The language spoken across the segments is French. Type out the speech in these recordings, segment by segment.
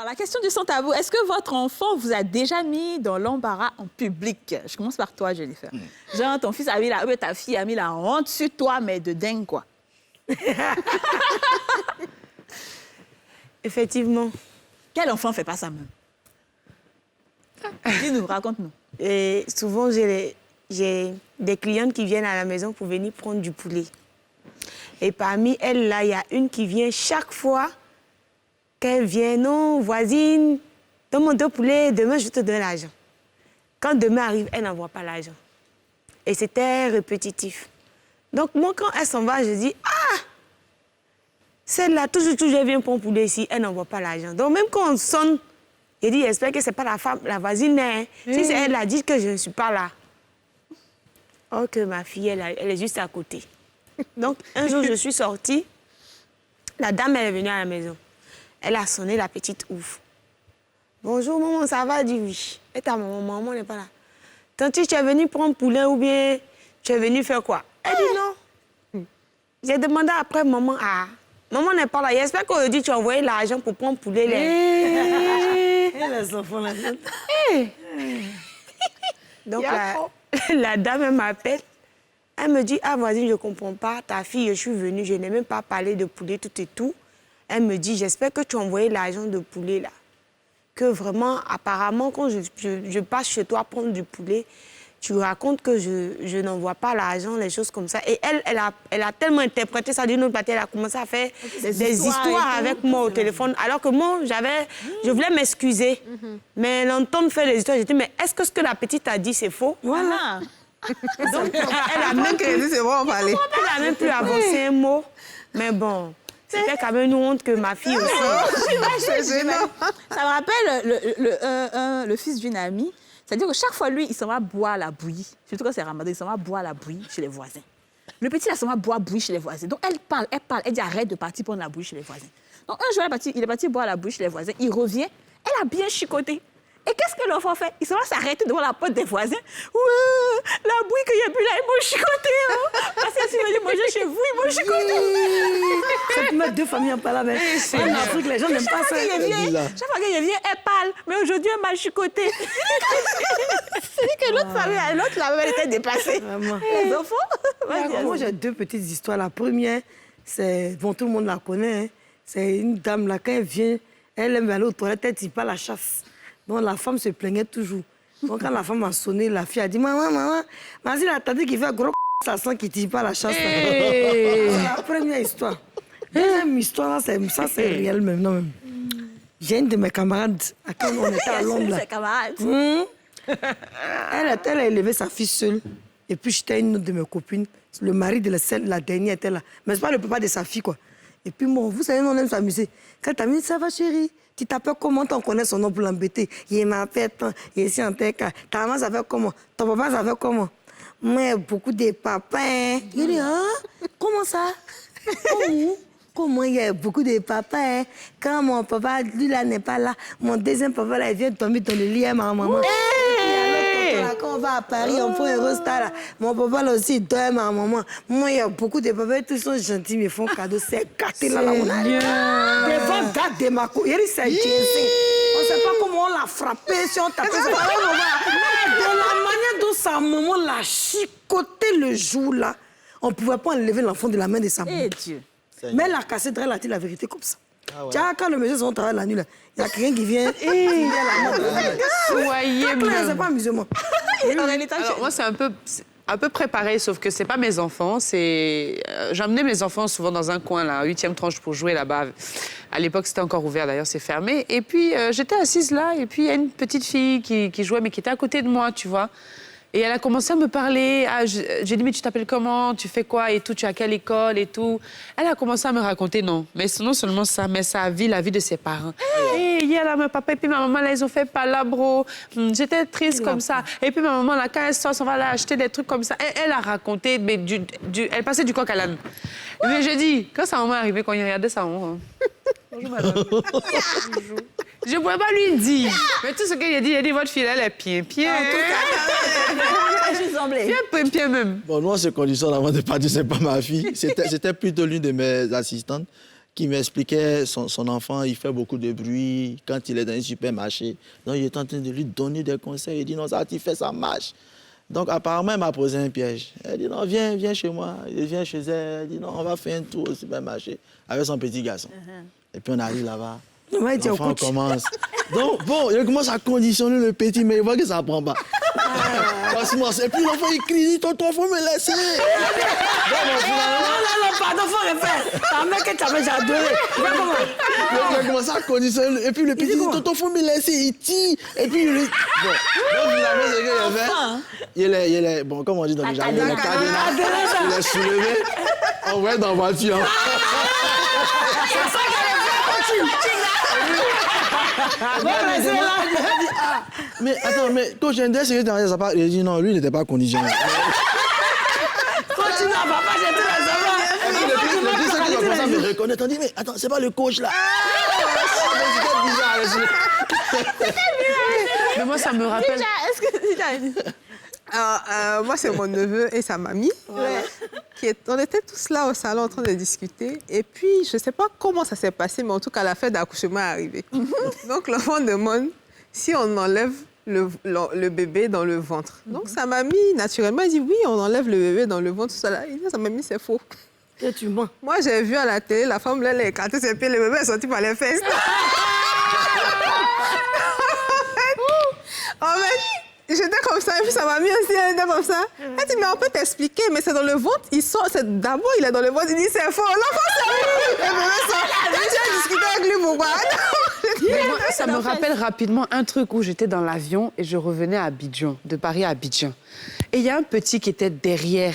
la question du sans tabou, est-ce que votre enfant vous a déjà mis dans l'embarras en public? Je commence par toi, Jennifer. Genre, ton fils a mis ta fille a mis la honte sur toi, mais de dingue, quoi. Effectivement. Quel enfant fait pas ça même? Dis-nous, raconte-nous. Et souvent, j'ai des clientes qui viennent à la maison pour venir prendre du poulet. Et parmi elles, là, il y a une qui vient chaque fois qu'elle vient. Non, voisine, donne-moi 2 poulets, demain, je te donne l'argent. Quand demain arrive, elle n'envoie pas l'argent. Et c'était répétitif. Donc, moi, quand elle s'en va, je dis, ah, celle-là, toujours, elle vient prendre poulet ici, elle n'envoie pas l'argent. Donc, même quand on sonne, je dis, j'espère que ce n'est pas la femme, la voisine. Hein. Si c'est elle, a dit que je ne suis pas là. Oh, que ma fille, elle est juste à côté. Donc, un jour, je suis sortie. La dame, elle est venue à la maison. Elle a sonné, la petite ouvre. Bonjour, maman, ça va? Elle dit oui. Et ta maman n'est pas là. Tanti, tu es venue prendre poulet ou bien tu es venue faire quoi? Elle dit non. J'ai demandé après maman, ah, maman n'est pas là. J'espère qu'aujourd'hui, tu as envoyé l'argent pour prendre poulet. Et les enfants, là. Donc, la dame, elle m'appelle. Elle me dit, ah, voisine, je ne comprends pas. Ta fille, je suis venue, je n'ai même pas parlé de poulet, tout et tout. Elle me dit, j'espère que tu as envoyé l'argent de poulet, là. Que vraiment, apparemment, quand je passe chez toi prendre du poulet, tu racontes que je n'envoie pas l'argent, les choses comme ça. Et elle a tellement interprété ça d'une autre partie, elle a commencé à faire des histoires avec moi au téléphone. Alors que moi, je voulais m'excuser. Mais l'entendre faire des histoires, j'ai dit, mais est-ce que ce que la petite a dit, c'est faux? Voilà. Donc, elle a même plus avancé un mot. Mais bon, c'était quand même une honte que ma fille aussi. Ça me rappelle le fils d'une amie. C'est-à-dire que chaque fois, lui, il s'en va boire la bouillie. Surtout quand c'est Ramadan, il s'en va boire la bouillie chez les voisins. Le petit, là, s'en va boire bouillie chez les voisins. Donc, elle parle. Elle dit arrête de partir prendre la bouillie chez les voisins. Donc, un jour, il est parti boire la bouillie chez les voisins. Il revient. Elle a bien chicoté. Et qu'est-ce que l'enfant fait? Il s'en va s'arrêter devant la porte des voisins. Ouais, la bouillie qu'il y a bu là, ils m'ont chicoté. Hein. Parce que s'ils veulent manger chez vous, ils m'ont chicoté. Ça peut mettre 2 familles en parlant, mais en Afrique, les gens n'aiment pas ça. Chaque fois qu'il vient, elle parle. Mais aujourd'hui, elle m'a chicoté. C'est que l'autre famille, elle était dépassée. Vraiment. Les enfants. Moi, j'ai 2 petites histoires. La première, c'est, bon, tout le monde la connaît, hein. C'est une dame, là, quand elle vient, elle aime aller aux toilettes, elle ne tire pas la chasse. Donc, la femme se plaignait toujours. Donc, quand la femme a sonné, la fille a dit, maman, vas-y, la tante qui fait un gros ça sent qu'il ne tire pas la chasse. C'est la première histoire. Deuxième histoire, ça, c'est réel maintenant même. J'ai une de mes camarades, à qui on était à Londres. Ses camarades. Elle a élevé sa fille seule. Et puis, j'étais une autre de mes copines. Le mari de la dernière était là. Mais ce n'est pas le papa de sa fille, quoi. Et puis, bon, vous savez, on aime s'amuser. Quand t'as mis, ça va, chérie? Tu t'appelles comment? T'en connais son nom pour l'embêter. Il m'appelle tant, il est ici en tête. Ta maman s'appelle comment? Ton papa s'appelle comment? Moi, beaucoup de papas. Hein? Il dit, hein? Comment ça? Comment il y a beaucoup de papas? Hein? Quand mon papa, lui, là, n'est pas là, mon deuxième papa, là, il vient tomber dans le lit à ma maman. Quand on va à Paris, on prend un resta là. Mon papa là aussi, il dort ma maman. Moi, il y a beaucoup de papas, tous sont gentils, mais font cadeau. C'est gâté là, on a. Devant gâte de ma couille, c'est Jésus. On ne sait pas comment on l'a frappé, si on tapait. Mais de la manière dont sa maman l'a chicoté le jour là, on ne pouvait pas enlever l'enfant de la main de sa maman. Dieu. Mais elle a cassé, elle a dit la vérité comme ça. Ah ouais. Tiens, quand le monsieur son travail la nuit, il y a quelqu'un qui vient. Soyez c'est pas amusement. Alors, moi, c'est un peu préparé, sauf que c'est pas mes enfants. J'emmenais mes enfants souvent dans un coin, là, 8e tranche, pour jouer là-bas. À l'époque, c'était encore ouvert, d'ailleurs, c'est fermé. Et puis, j'étais assise là, et puis il y a une petite fille qui jouait, mais qui était à côté de moi, tu vois. Et elle a commencé à me parler. Ah, j'ai dit, mais tu t'appelles comment? Tu fais quoi et tout? Tu es à quelle école et tout? Elle a commencé à me raconter, non. Mais non seulement ça, mais sa vie, la vie de ses parents. Et hier, là, mon papa et puis ma maman, là, ils ont fait palabro. J'étais triste comme ça. Et puis ma maman, là, quand elle sort, on va là acheter des trucs comme ça. Elle a raconté, mais elle passait du coq à l'âne. Mais je dis, quand sa maman est arrivée, quand il regardait sa maman, bonjour, madame. Bonjour. Je ne pouvais pas lui dire. Mais tout ce qu'il a dit, votre fille, elle est bien. Bien même. Bon, nous, on se conditionne avant de partir, c'est pas ma fille. C'était plutôt l'une de mes assistantes qui m'expliquait son enfant, il fait beaucoup de bruit quand il est dans un supermarché. Donc, il est en train de lui donner des conseils. Il dit, non, ça, tu fais, ça marche. Donc, apparemment, elle m'a posé un piège. Elle dit, non, viens chez moi. Il vient chez elle. Elle dit, non, on va faire un tour au supermarché avec son petit garçon. Et puis, on arrive là-bas. L'enfant commence. Donc, bon, il commence à conditionner le petit, mais il voit que ça ne prend pas. Et puis, l'enfant, il crie, tonton, faut me laisser. Non, pardon, faut refaire. C'est un mec que tu avais adoré. Il a commencé à conditionner. Et puis, le petit dit, tonton, faut me laisser. Il tire. Et puis, il... Bon, donc, finalement, ce qu'il a fait, il est, bon, comme on dit dans le jargon, il est cadenas. Il est soulevé. On va dans la voiture. Mais attends, mais quand j'ai un ce qui était derrière sa part, il a dit non, lui, il n'était pas conditionné. Continue, papa, j'ai tout la savoir. Le petit, c'est qu'il va me reconnaître. On dit, mais attends, c'est pas le coach là. C'est bizarre. Mais moi, ça me rappelle... Moi, c'est mon neveu et sa mamie. On était tous là au salon en train de discuter. Et puis, je ne sais pas comment ça s'est passé, mais en tout cas, la fête d'accouchement est arrivée. Donc, l'enfant demande si on enlève le bébé dans le ventre. Donc, sa mamie, naturellement, elle dit oui, on enlève le bébé dans le ventre. Tout ça là. Il dit, sa mamie, c'est faux. Et tu mens. Moi, j'ai vu à la télé, la femme, là, elle a écarté ses pieds, le bébé est sorti par les fesses. En fait, j'étais comme ça, et puis sa mamie aussi, elle était comme ça. Elle dit, mais on peut t'expliquer, mais c'est dans le ventre, d'abord, il est dans le ventre, il dit, c'est faux. L'enfant, c'est faux. Le bébé sort. Tu as discuté avec lui, pourquoi? Mais moi, ça me rappelle rapidement un truc où j'étais dans l'avion et je revenais à Abidjan, de Paris à Abidjan. Et il y a un petit qui était derrière.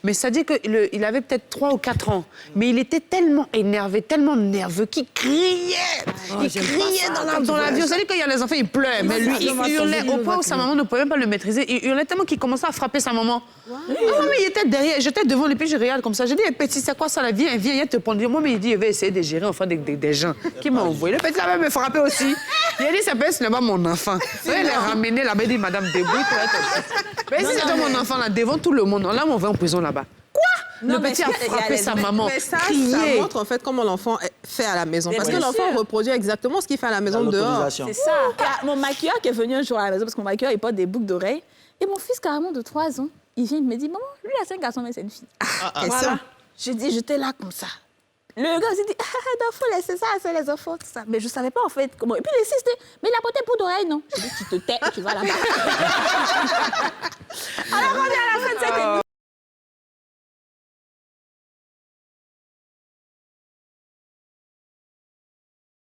Mais ça dit qu'il avait peut-être 3 ou 4 ans. Mais il était tellement énervé, tellement nerveux qu'il criait. Il criait dans l'avion. Ça dit qu'il y a les enfants, ils pleurent. Mais lui, il hurlait au point où sa maman ne pouvait même pas le maîtriser. Il hurlait tellement qu'il commençait à frapper sa maman. Moi, mais il était derrière. J'étais devant lui, puis je regarde comme ça. J'ai dit, petit, c'est quoi ça, la vie? Viens te prendre. Moi, mais il dit, il va essayer de gérer enfin des gens qui m'ont envoyé. Le petit, là, me frapper aussi. Il a dit, ça peut être seulement mon enfant. Il l'a ramené là-bas, il dit, madame, débrouille. Mais si c'était mon enfant là, devant tout le monde, là, on va en prison là-bas. Quoi? Le petit a frappé sa maman. Mais ça montre en fait comment l'enfant fait à la maison. Parce que l'enfant reproduit exactement ce qu'il fait à la maison dehors. C'est ça. Mon maquilleur qui est venu un jour à la maison, parce que mon maquilleur, il porte des boucles d'oreilles. Et mon fils, carrément de 3 ans, il vient, il me dit, maman, lui, là, c'est un garçon, mais c'est une fille. Voilà. Je dis, j'étais là comme ça. Le gars s'est dit, il faut laisser ça, c'est les enfants, tout ça. Mais je ne savais pas en fait comment. Et puis il insiste, mais il a porté boucle d'oreille, non. Je dis, tu te tais, tu vas là-bas. Alors on est à la fin de cette émission.